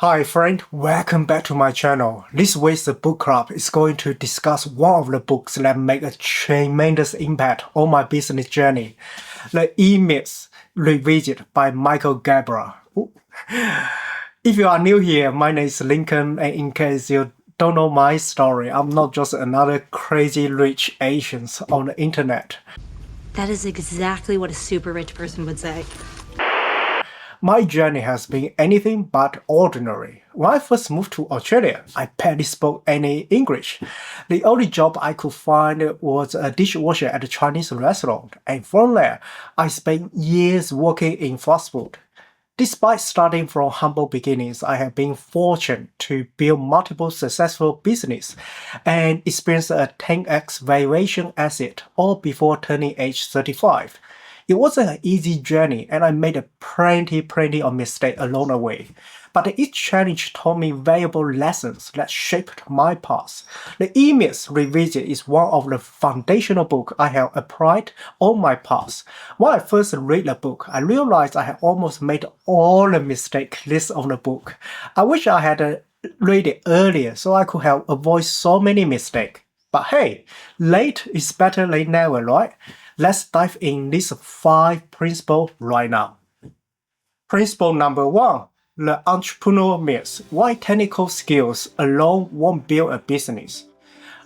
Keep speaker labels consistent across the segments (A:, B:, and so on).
A: Hi friend, welcome back to my channel. This week's book club is going to discuss one of the books that make a tremendous impact on my business journey. The E-Myth Revisited by Michael Gerber. If you are new here, my name is Lincoln, and in case you don't know my story, I'm not just another crazy rich Asian on the internet.
B: That is exactly what a super rich person would say.
A: My journey has been anything but ordinary. When I first moved to Australia, I barely spoke any English. The only job I could find was a dishwasher at a Chinese restaurant, and from there, I spent years working in fast food. Despite starting from humble beginnings, I have been fortunate to build multiple successful businesses and experience a 10x valuation asset all before turning age 35. It wasn't an easy journey, and I made plenty of mistakes along the way. But each challenge taught me valuable lessons that shaped my path. The E-Myth Revisit is one of the foundational books I have applied on my path. When I first read the book, I realized I had almost made all the mistakes listed on the book. I wish I had read it earlier so I could have avoided so many mistakes. But hey, late is better than never, right? Let's dive in these 5 principles right now. Principle number 1, the entrepreneurial myth. Why technical skills alone won't build a business.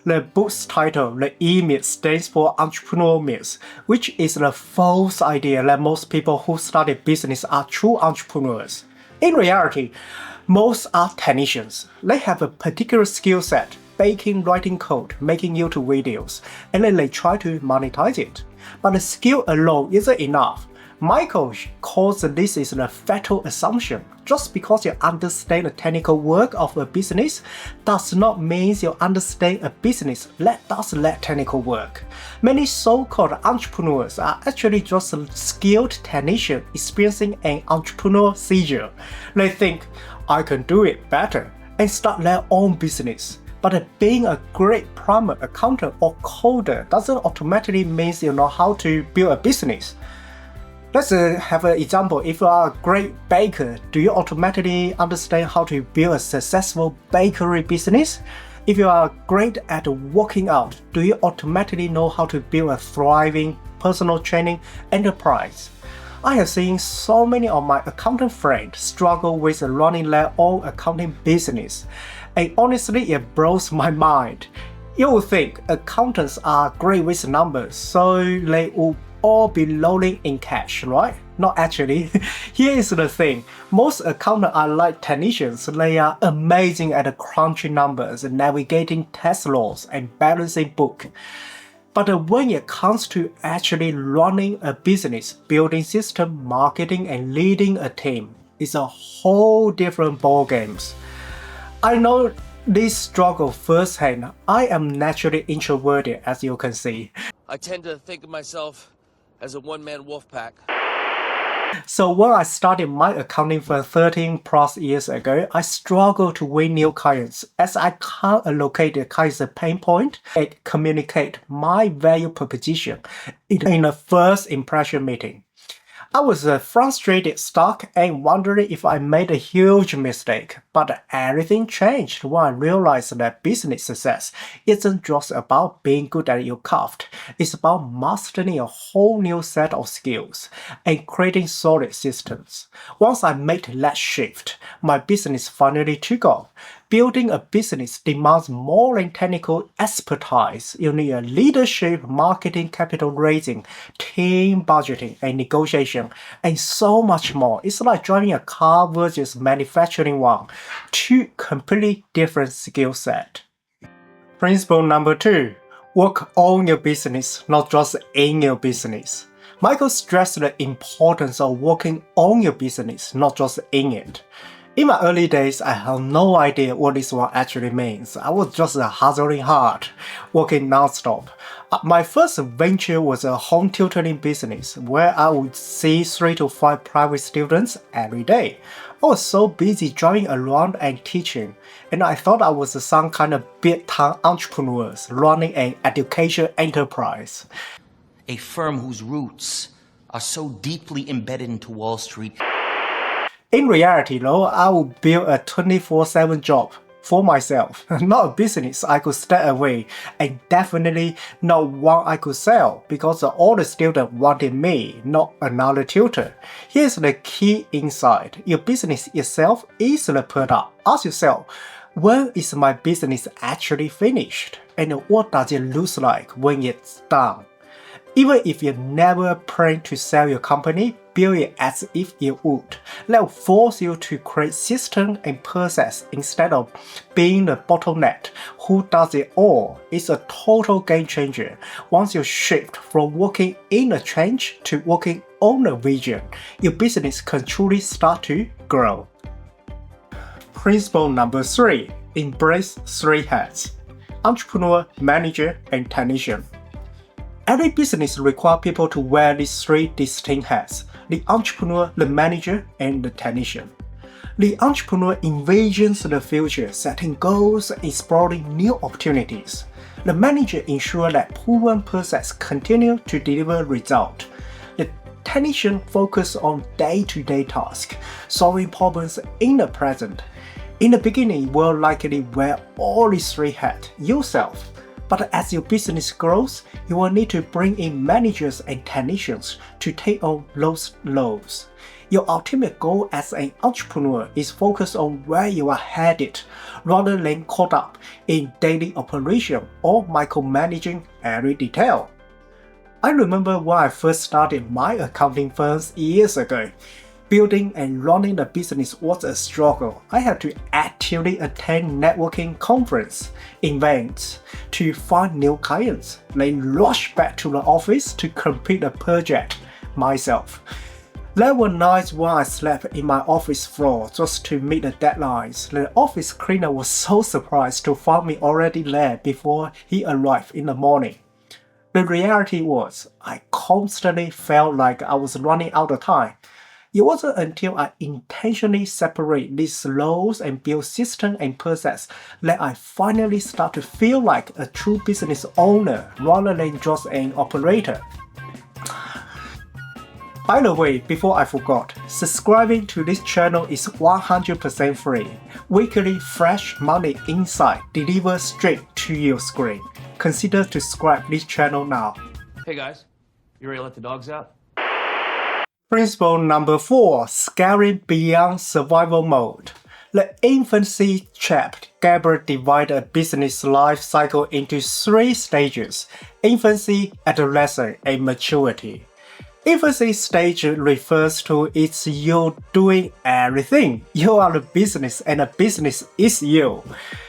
A: The book's title, The E-Myth, stands for Entrepreneurial Myth, which is the false idea that most people who started business are true entrepreneurs. In reality, most are technicians. They have a particular skill set, baking, writing code, making YouTube videos, and then they try to monetize it. But the skill alone isn't enough. Michael calls this is the fatal assumption. Just because you understand the technical work of a business does not mean you understand a business that does that technical work. Many so-called entrepreneurs are actually just skilled technicians experiencing an entrepreneurial seizure. They think, I can do it better, and start their own business. But being a great plumber, accountant, or coder doesn't automatically mean you know how to build a business. Let's have an example. If you are a great baker, do you automatically understand how to build a successful bakery business? If you are great at working out, do you automatically know how to build a thriving personal training enterprise? I have seen so many of my accountant friends struggle with running their own accounting business, and honestly it blows my mind. You would think accountants are great with numbers, so they will all be loading in cash, right? Not actually. Here is the thing. Most accountants are like technicians. They are amazing at crunching numbers, navigating tax laws, and balancing books. But when it comes to actually running a business, building system, marketing, and leading a team, it's a whole different ballgame. I know this struggle firsthand. I am naturally introverted, as you can see.
C: I tend to think of myself as a one-man wolf pack.
A: So when I started my accounting firm 13 plus years ago, I struggled to win new clients as I can't allocate the client's pain point and communicate my value proposition in a first impression meeting. I was frustrated, stuck, and wondering if I made a huge mistake. But everything changed when I realized that business success isn't just about being good at your craft. It's about mastering a whole new set of skills and creating solid systems. Once I made that shift, my business finally took off. Building a business demands more than technical expertise. You need a leadership, marketing, capital raising, team budgeting, and negotiation, and so much more. It's like driving a car versus manufacturing one. 2 completely different skill sets. Principle number 2. Work on your business, not just in your business. Michael stressed the importance of working on your business, not just in it. In my early days, I had no idea what this one actually means. I was just hustling hard, working non-stop. My first venture was a home tutoring business where I would see 3 to 5 private students every day. I was so busy driving around and teaching, and I thought I was some kind of big-time entrepreneur running an education enterprise.
D: A firm whose roots are so deeply embedded into Wall Street.
A: In reality though, I would build a 24/7 job for myself, not a business I could stay away, and definitely not one I could sell because all the students wanted me, not another tutor. Here's the key insight. Your business itself is the product. Ask yourself, when is my business actually finished? And what does it look like when it's done? Even if you never plan to sell your company, build it as if you would. That will force you to create system and process instead of being the bottleneck who does it all. It's a total game changer. Once you shift from working in a change to working on a vision, your business can truly start to grow. Principle number 3. Embrace 3 hats: entrepreneur, manager, and technician. Every business requires people to wear these 3 distinct hats: the entrepreneur, the manager, and the technician. The entrepreneur envisions the future, setting goals, exploring new opportunities. The manager ensures that proven process continue to deliver results. The technician focuses on day-to-day tasks, solving problems in the present. In the beginning, you will likely wear all these 3 hats yourself. But as your business grows, you will need to bring in managers and technicians to take on those roles. Your ultimate goal as an entrepreneur is focused on where you are headed, rather than caught up in daily operation or micromanaging every detail. I remember when I first started my accounting firms years ago. Building and running the business was a struggle. I had to actively attend networking conference events to find new clients, then rush back to the office to complete the project myself. There were nights when I slept in my office floor just to meet the deadlines. The office cleaner was so surprised to find me already there before he arrived in the morning. The reality was, I constantly felt like I was running out of time. It wasn't until I intentionally separate these roles and build system and process that I finally start to feel like a true business owner rather than just an operator. By the way, before I forgot, subscribing to this channel is 100% free. Weekly fresh money insight delivered straight to your screen. Consider to subscribe this channel now.
C: Hey guys, you ready to let the dogs out?
A: Principle number 4. Scaling beyond survival mode. The infancy chap Gerber divided a business life cycle into 3 stages: infancy, adolescence, and maturity. Infancy stage refers to it's you doing everything. You are the business and the business is you.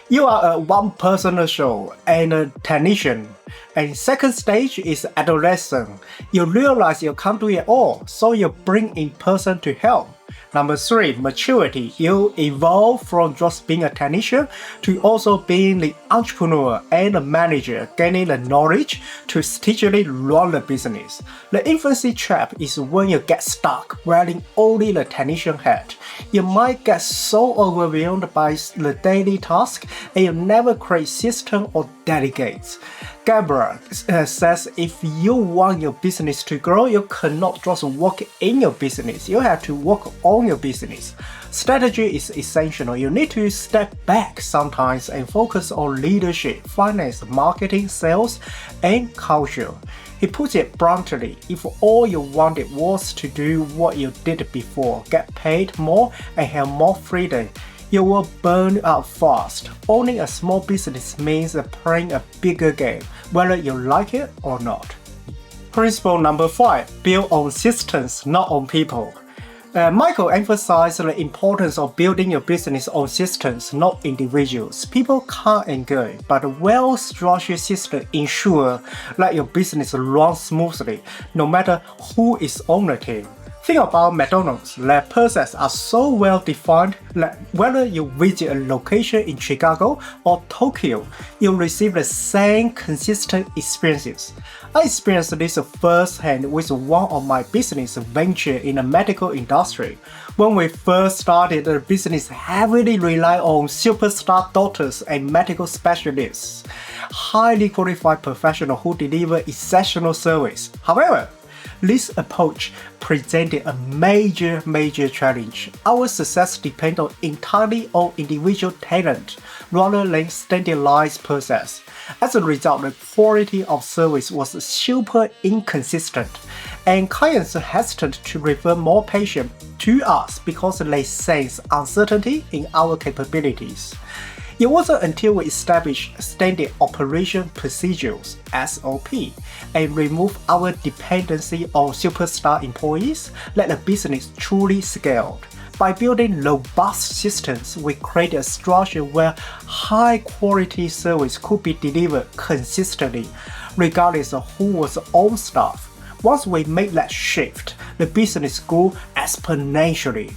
A: You are a one-person show and a technician. And second stage is adolescent. You realize you can't do it all, so you bring in person to help. Number 3, maturity. You evolve from just being a technician to also being the entrepreneur and the manager, gaining the knowledge to strategically run the business. The infancy trap is when you get stuck wearing only the technician hat. You might get so overwhelmed by the daily task and you never create system or delegate. Gerber says if you want your business to grow, you cannot just work in your business, you have to work on your business. Strategy is essential. You need to step back sometimes and focus on leadership, finance, marketing, sales, and culture. He puts it bluntly, if all you wanted was to do what you did before, get paid more and have more freedom, you will burn out fast. Owning a small business means playing a bigger game, whether you like it or not. Principle number 5. Build on systems, not on people. Michael emphasized the importance of building your business on systems, not individuals. People come and go, but a well-structured system ensures that your business runs smoothly, no matter who is on the team. Think about McDonald's. Their processes are so well defined that whether you visit a location in Chicago or Tokyo, you'll receive the same consistent experiences. I experienced this firsthand with one of my business ventures in the medical industry. When we first started, the business heavily relied on superstar doctors and medical specialists, highly qualified professionals who deliver exceptional service. However, This approach presented a major challenge. Our success depended entirely on individual talent rather than standardized process. As a result, the quality of service was super inconsistent, and clients hesitant to refer more patients to us because they sense uncertainty in our capabilities. It wasn't until we established standard operation procedures (SOP) and removed our dependency on superstar employees that the business truly scaled. By building robust systems, we created a structure where high-quality service could be delivered consistently, regardless of who was on staff. Once we made that shift, the business grew exponentially.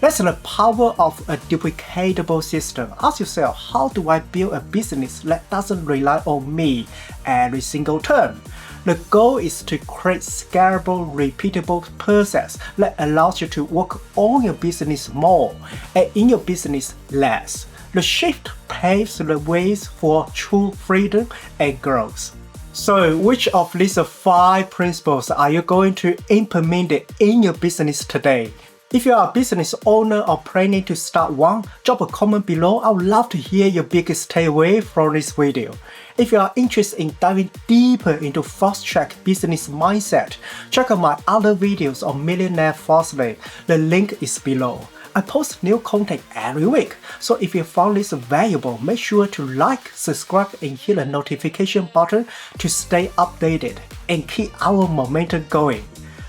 A: That's the power of a duplicatable system. Ask yourself, how do I build a business that doesn't rely on me every single time? The goal is to create scalable, repeatable process that allows you to work on your business more and in your business less. The shift paves the ways for true freedom and growth. So, which of these 5 principles are you going to implement in your business today? If you are a business owner or planning to start one, drop a comment below. I would love to hear your biggest takeaway from this video. If you are interested in diving deeper into fast-track business mindset, check out my other videos on Millionaire Fastly. The link is below. I post new content every week, so if you found this valuable, make sure to like, subscribe, and hit the notification button to stay updated and keep our momentum going.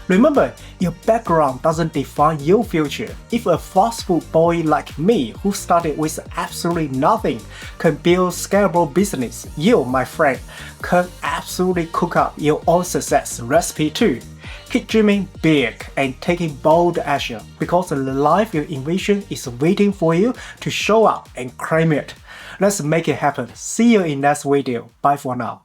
A: Remember, your background doesn't define your future. If a fast food boy like me, who started with absolutely nothing, can build scalable business, you, my friend, can absolutely cook up your own success recipe too. Keep dreaming big and taking bold action, because the life you envision is waiting for you to show up and claim it. Let's make it happen. See you in next video. Bye for now.